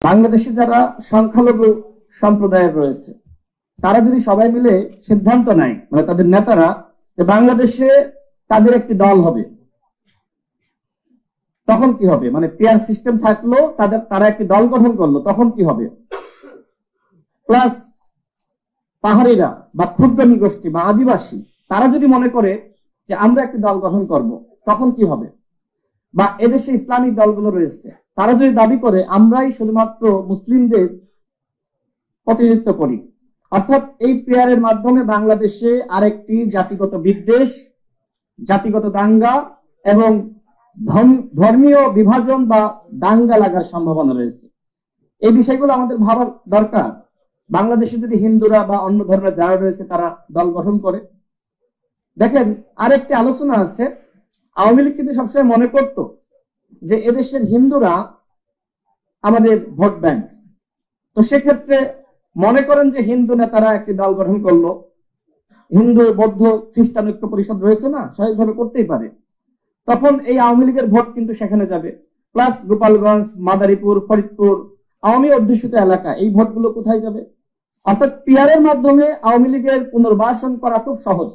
বাংলাদেশে যারা সংখ্যালঘু সম্প্রদায়ের রয়েছে তারা যদি সবাই মিলে সিদ্ধান্ত নেয়, মানে তাদের নেতারা, যে বাংলাদেশে তাদের একটি দল হবে, তখন কি হবে? মানে পেয়ার সিস্টেম থাকলো, তারা একটি দল গঠন করলো, তখন কি হবে? প্লাস পাহাড়িরা বা ক্ষুদ্র নিগোষ্ঠী বা আদিবাসী তারা যদি মনে করে যে আমরা একটি দল গঠন করব, তখন কি হবে? বা এদেশে ইসলামিক দলগুলো রয়েছে, তারা যদি দাবি করে আমরাই শুধুমাত্র মুসলিমদের প্রতিনিধিত্ব করি, অর্থাৎ এই পেয়ারের মাধ্যমে বাংলাদেশে আরেকটি জাতিগত বিদ্বেষ, জাতিগত দাঙ্গা এবং ধর্মীয় বিভাজন বা দাঙ্গা লাগার সম্ভাবনা রয়েছে। এই বিষয়গুলো আমাদের ভাবার দরকার। বাংলাদেশে যদি হিন্দুরা বা অন্য ধর্মের যারা রয়েছে তারা দল গঠন করে, দেখেন আরেকটি আলোচনা আছে, আওয়ামী লীগ কিন্তু সবসময় মনে করত যে এদেশের হিন্দুরা আমাদের ভোট ব্যাংক। তো সেক্ষেত্রে মনে করেন যে হিন্দু নেতারা একটি দল গঠন করলো, হিন্দু বৌদ্ধ খ্রিস্টান ঐক্য পরিষদ রয়েছে না, স্বাভাবিকভাবে করতেই পারে, তখন এই আওয়ামী লীগের ভোট কিন্তু সেখানে যাবে। প্লাস গোপালগঞ্জ, মাদারীপুর, ফরিদপুর আওয়ামী অধ্যুষিত এলাকা, এই ভোটগুলো কোথায় যাবে? অর্থাৎ পিয়ারের মাধ্যমে আওয়ামী লীগের পুনর্বাসন করা খুব সহজ।